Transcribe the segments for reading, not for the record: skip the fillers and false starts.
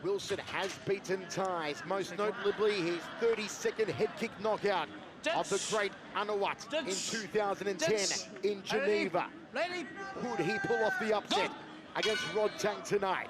Wielzen has beaten ties, most notably his 32nd head kick knockout of the great Anawat in 2010 in Geneva. Could he pull off the upset against Rodtang tonight?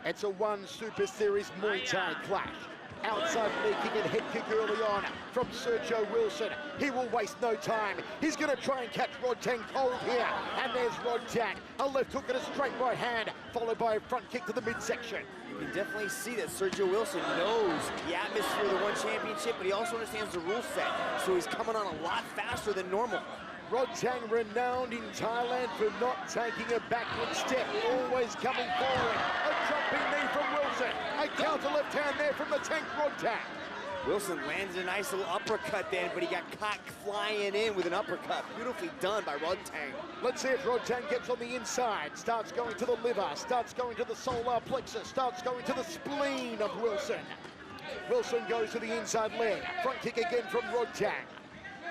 It's a one Super Series Muay Thai clash. Outside leg kick and head kick early on from Sergio Wielzen. He will waste no time. He's going to try and catch Rodtang cold here. And there's Rodtang. A left hook and a straight right hand, followed by a front kick to the midsection. You can definitely see that Sergio Wielzen knows the atmosphere of the One Championship, but he also understands the rule set. So he's coming on a lot faster than normal. Rodtang, renowned in Thailand for not taking a backward step, always coming forward. A jumping knee from Wielzen. A counter left hand there from the tank Rodtang. Wielzen landed a nice little uppercut then, but he got caught flying in with an uppercut. Beautifully done by Rodtang. Let's see if Rodtang gets on the inside. Starts going to the liver, starts going to the solar plexus, starts going to the spleen of Wielzen. Wielzen goes to the inside leg. Front kick again from Rodtang.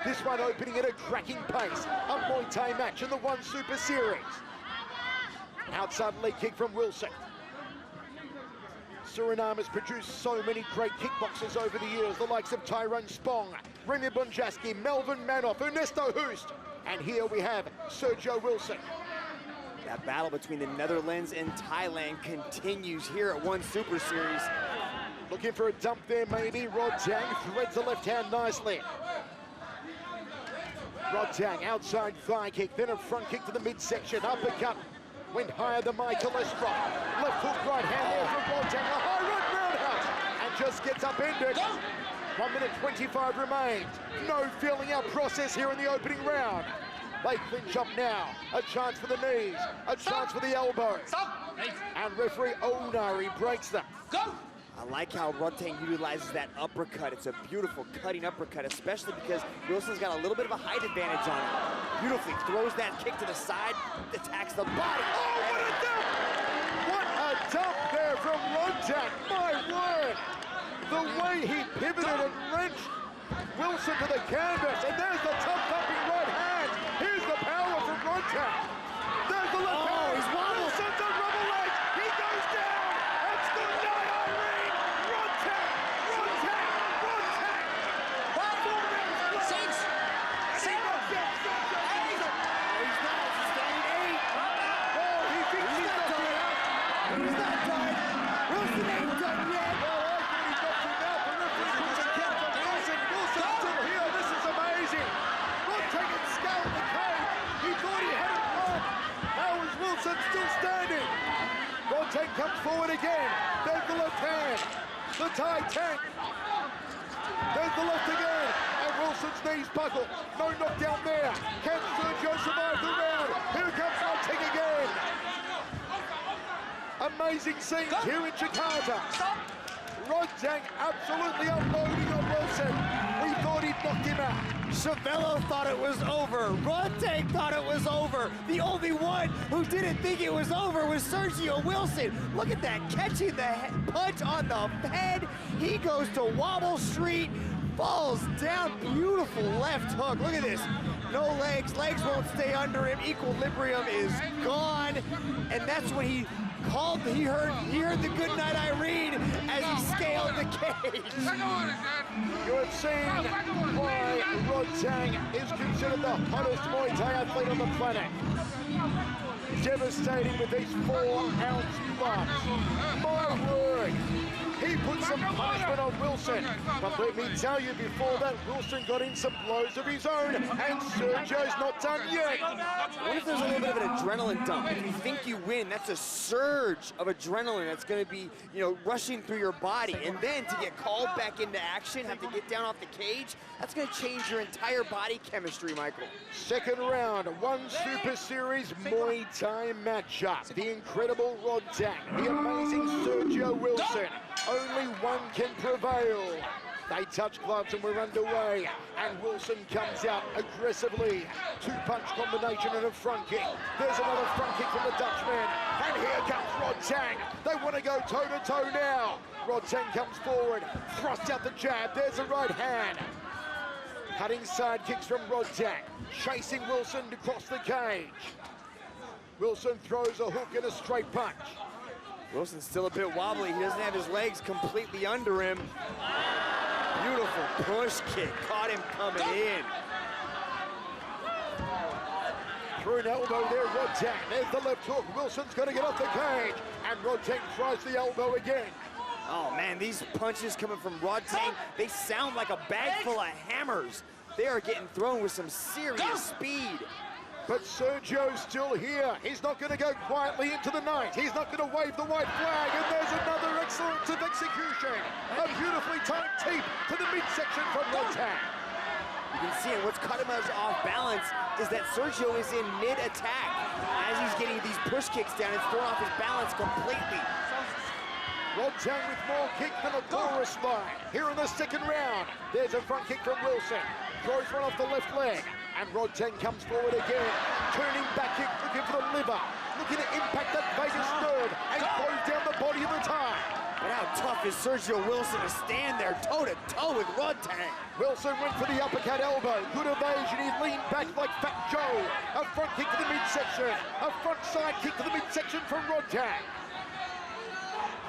This one opening at a cracking pace. A Muay Thai match in the One Super Series. Outside leg kick from Wielzen. Suriname has produced so many great kickboxers over the years, the likes of Tyrone Spong, Remy Bonjaski, Melvin Manoff, Ernesto Hoost, and here we have Sergio Wielzen. That battle between the Netherlands and Thailand continues here at One Super Series. Looking for a dump there maybe. Rodtang threads the left hand nicely. Rodtang, outside thigh kick, then a front kick to the midsection, uppercut, went higher than my cholesterol. Left hook, right hand there from Rodtang, a high right roundhouse, and just gets upended. 1 minute 25 remains. No feeling out process here in the opening round. They clinch up now. A chance for the knees, a chance for the elbows. And referee Onari breaks them. I like how Rodtang utilizes that uppercut. It's a beautiful cutting uppercut, especially because Wielzen's got a little bit of a height advantage on him. Beautifully throws that kick to the side, attacks the body. Oh, what a dump! What a dump there from Rodtang, my word! The way he pivoted and wrenched Wielzen to the canvas, and there's the tough thumping right hand. Here's the power from Rodtang. There's the left hand. He's wobbled. Wielzen's on rubber legs. He goes down. It's good night, Irene. Rodtang. He's not standing 8. Oh, he thinks he's not done. He's not done. Wielzen ain't done yet. Well, I think he's got to now. The referee puts a count on Wielzen. Wielzen's still here. This is amazing. Rodtang had scaled the cage. He thought he had it won. How is Wielzen still standing? Rodtang comes forward again. There's the left hand. The Thai tank. There's the left again. And Wielzen's knees buckle. No knockdown there. Can Sergio survive the round? Here comes Rodtang again. Amazing scenes here in Jakarta. Rodtang absolutely unloading on Wielzen. We thought he'd knocked him out. Chavello thought it was over. Rodtang thought it was over. The only one who didn't think it was over was Sergio Wielzen. Look at that, catching the punch on the head. He goes to Wobble Street, falls down, beautiful left hook. Look at this, no legs, legs won't stay under him. Equilibrium is gone, and that's when he called, he heard the goodnight Irene as he scaled the cage. You have seen why Rodtang is considered the hottest Muay Thai athlete on the planet. Devastating with these 4-ounce gloves. My word. He put some punishment on Wielzen, but let me tell you, before that, Wielzen got in some blows of his own, and Sergio's not done yet. What if there's a little bit of an adrenaline dump? If you think you win, that's a surge of adrenaline that's going to be, rushing through your body, and then to get called back into action, have to get down off the cage, that's going to change your entire body chemistry, Michael. Second round, One Super Series Muay Thai matchup. The incredible Rodtang, the amazing Sergio Wielzen. Only one can prevail. They touch gloves and we're underway. And Wielzen comes out aggressively. Two-punch combination and a front kick. There's another front kick from the Dutchman. And here comes Rodtang. They want to go toe-to-toe now. Rodtang comes forward, thrusts out the jab. There's a right hand. Cutting side kicks from Rodtang. Chasing Wielzen across the cage. Wielzen throws a hook and a straight punch. Wielzen's still a bit wobbly. He doesn't have his legs completely under him. Beautiful push kick, caught him coming in. Through an elbow there, Rodtang. There's the left hook. Wielzen's going to get off the cage. And Rodtang tries the elbow again. Oh man, these punches coming from Rodtang, they sound like a bag full of hammers. They are getting thrown with some serious speed. But Sergio's still here. He's not going to go quietly into the night. He's not going to wave the white flag. And there's another excellence of execution. A beautifully timed teep to the midsection from Rodtang. You can see it. What's caught him off balance is that Sergio is in mid-attack. As he's getting these push kicks down, it's thrown off his balance completely. Rodtang with more kick than a chorus line. Here in the second round, there's a front kick from Wielzen. Throws one off the left leg. And Rodtang comes forward again. Turning back kick, looking for the liver. Looking to impact that vagus nerve and close down the body of the tie. But how tough is Sergio Wielzen to stand there toe-to-toe with Rodtang? Wielzen went for the uppercut elbow. Good evasion. He leaned back like Fat Joe. A front kick to the midsection. A front side kick to the midsection from Rodtang.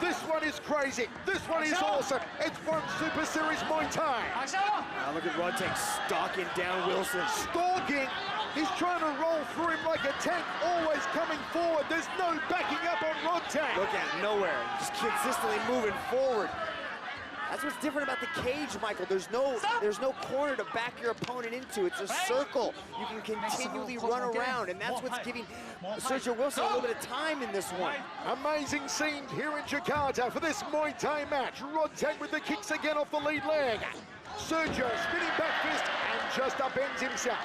This one is crazy. This one is awesome. It's one Super Series Muay Thai. Now look at Rodtang stalking down Wielzen. Stalking. He's trying to roll through him like a tank, always coming forward. There's no backing up on Rodtang. Look at it, nowhere. Just consistently moving forward. That's what's different about the cage, Michael. There's no corner to back your opponent into. It's a circle. You can continually run around, and that's what's giving Sergio Wielzen a little bit of time in this one. Amazing scene here in Jakarta for this Muay Thai match. Rodtang with the kicks again off the lead leg. Sergio spinning back fist and just upends himself.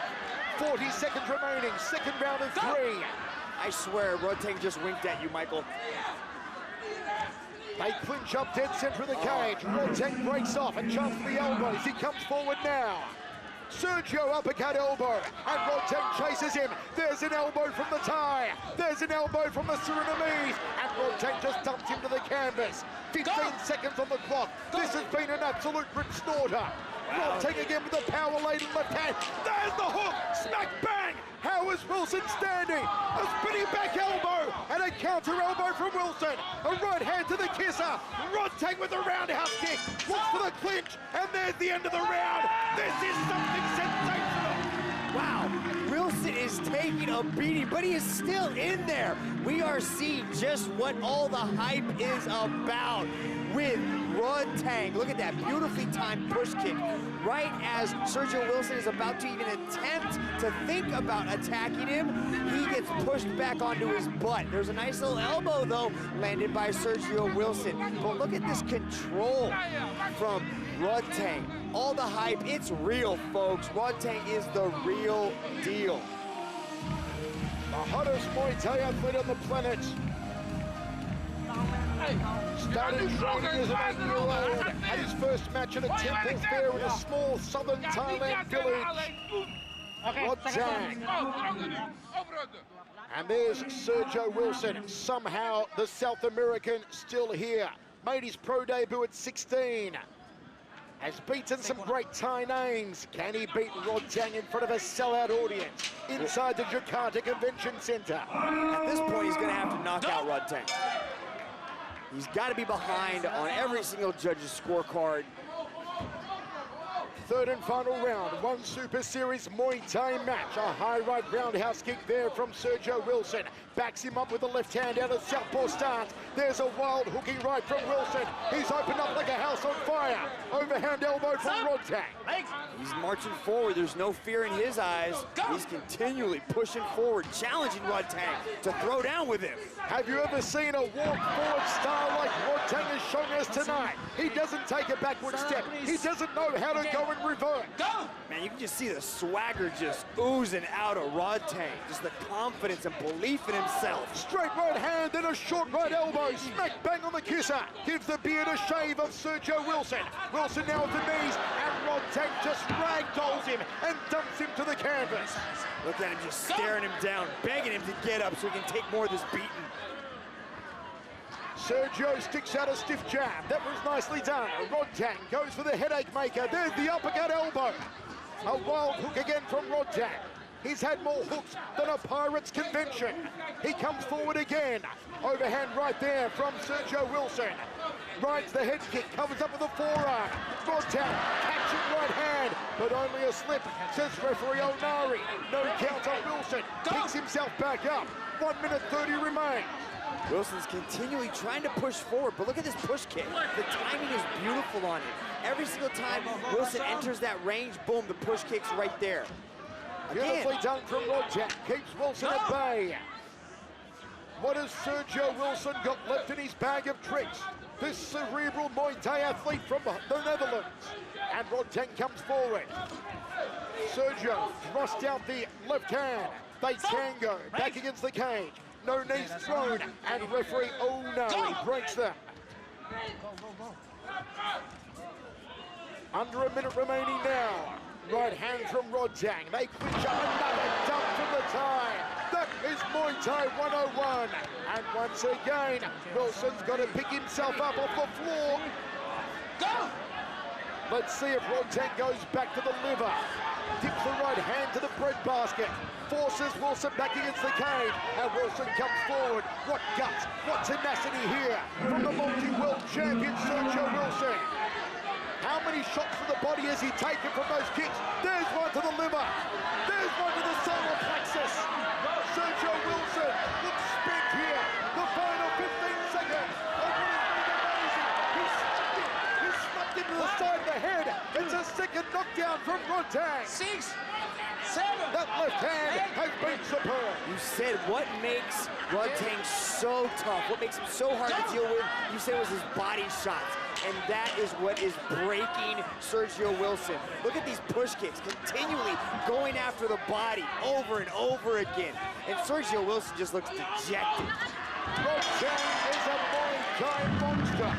40 seconds remaining, second round of 3. I swear, Rodtang just winked at you, Michael. They clinch up dead center of the cage. Rodtang breaks off and jumps the elbows. He comes forward now. Sergio uppercut elbow, and Rodtang chases him. There's an elbow from the Thai. There's an elbow from the Surinamese, and Rodtang just dumps him to the canvas. 15 seconds on the clock. This has been an absolute rip snorter. Rodtang again with the power-laden left hand. There's the hook. Smack bang. How is Wielzen standing? A spinning back elbow and a counter elbow from Wielzen. A right hand to the kisser. Rodtang with a roundhouse kick. Looks for the clinch, and there's the end of the round. This is something sensational. Wow, Wielzen is taking a beating, but he is still in there. We are seeing just what all the hype is about with Rodtang. Look at that beautifully timed push kick. Right as Sergio Wielzen is about to even attempt to think about attacking him, he gets pushed back onto his butt. There's a nice little elbow, though, landed by Sergio Wielzen. But look at this control from Rodtang. All the hype, it's real, folks. Rodtang is the real deal. The hottest Muay Thai athlete on the planet. Started training as an 8-year-old. Had his first match at a temple fair in a small southern Thailand village. Rodtang. And there's Sergio Wielzen. Somehow the South American still here. Made his pro debut at 16. Has beaten some great Thai names. Can he beat Rodtang in front of a sellout audience inside the Jakarta Convention Center? At this point, he's going to have to knock out Rodtang. He's got to be behind on every single judge's scorecard. Third and final round, one Super Series Muay Thai match. A high right roundhouse kick there from Sergio Wielzen. Backs him up with the left hand out of southpaw stance. There's a wild hooking right from Wielzen. He's opened up like a house on fire. Overhand elbow from Rodtang. He's marching forward. There's no fear in his eyes. He's continually pushing forward, challenging Rodtang to throw down with him. Have you ever seen a walk-forward style like Rodtang is showing us tonight? He doesn't take a backward step. He doesn't know how to go and revert. Man, you can just see the swagger just oozing out of Rodtang. Just the confidence and belief in himself. Straight right hand, then a short right elbow. Smack bang on the kisser. Gives the beard a shave of Sergio Wielzen. Wielzen now with the knees, and Rodtang just ragdolls him and dumps him to the canvas. Look at him just staring him down, begging him to get up so he can take more of this beating. Sergio sticks out a stiff jab. That was nicely done. Rodtang goes for the headache maker. There's the uppercut elbow. A wild hook again from Rodtang. He's had more hooks than a Pirates convention. He comes forward again. Overhand right there from Sergio Wielzen. Rides the head kick, covers up with a forearm. Rodtang catching right hand, but only a slip, says referee Onari. No count on Wielzen. Picks himself back up. 1 minute 30 remains. Wielzen's continually trying to push forward, but look at this push kick. The timing is beautiful on it. Every single time Wielzen enters that range, boom, the push kick's right there. Beautifully done from Rodtang. Keeps Wielzen at bay. What has Sergio Wielzen got left in his bag of tricks? This cerebral Muay Thai athlete from the Netherlands. And Rodtang comes forward. Sergio thrusts out the left hand. They tango back against the cage. No knees thrown, and referee Onari breaks them. Under a minute remaining now. Right hand from Rodtang. They clinch up another dump from the Thai. That is Muay Thai 101. And once again, Wielzen's got to pick himself up off the floor. Go! Let's see if Rodtang goes back to the liver. Dips the right hand to the breadbasket. Forces Wielzen back against the cage. And Wielzen comes forward. What guts, what tenacity here from the multi-world champion Sergio Wielzen. How many shots to the body has he taken from those kicks? There's one to the liver. There's one to the solar plexus. Sergio Wielzen looks spent here. The final 15 seconds. Oh, what has been amazing. He's snubbed into the side of the head. It's a second knockdown from Rodtang. 6, 7. That left hand has been superb. You said what makes Rodtang so tough, what makes him so hard to deal with, you said it was his body shots. And that is what is breaking Sergio Wielzen. Look at these push kicks, continually going after the body over and over again. And Sergio Wielzen just looks dejected. Rodtang is a Muay Thai monster.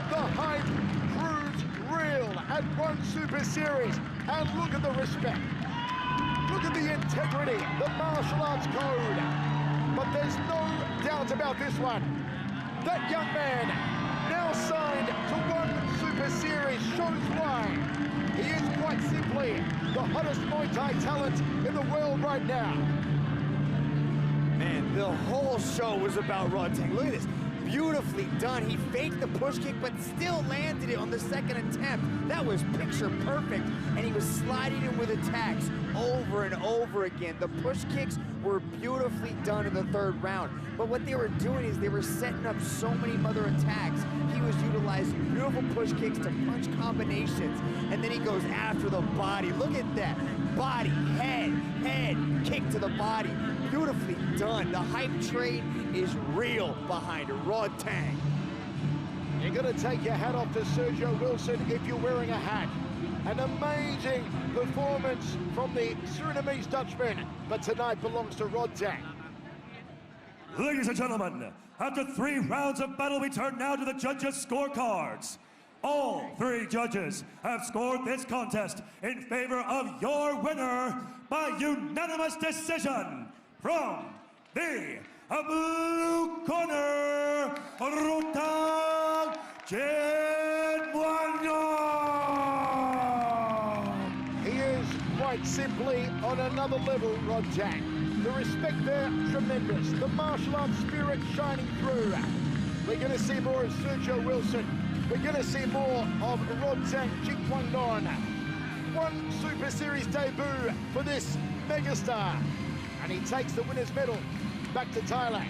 The hype proves real at one Super Series. And look at the respect. Look at the integrity, the martial arts code. But there's no doubt about this one. That young man, now signed to one Super Series, shows why. He is quite simply the hottest Muay Thai talent in the world right now. Man, the whole show was about Rodtang. Look at this. Beautifully done. He faked the push kick, but still landed it on the second attempt. That was picture perfect, and he was sliding in with attacks over and over again. The push kicks were beautifully done in the third round, but what they were doing is they were setting up so many other attacks. He was utilizing beautiful push kicks to punch combinations, and then he goes after the body. Look at that. Body, head, kick to the body. Beautifully done. The hype train is real behind Rodtang. You're going to take your hat off to Sergio Wielzen if you're wearing a hat. An amazing performance from the Surinamese Dutchman, but tonight belongs to Rodtang. Ladies and gentlemen, after 3 rounds of battle, we turn now to the judges' scorecards. All 3 judges have scored this contest in favor of your winner by unanimous decision. From the blue corner, Rodtang He is quite simply on another level, Rodtang. The respect there, tremendous. The martial arts spirit shining through. We're going to see more of Sergio Wielzen. We're going to see more of Rodtang Jingkwangnon. One Super Series debut for this megastar. And he takes the winner's medal back to Thailand.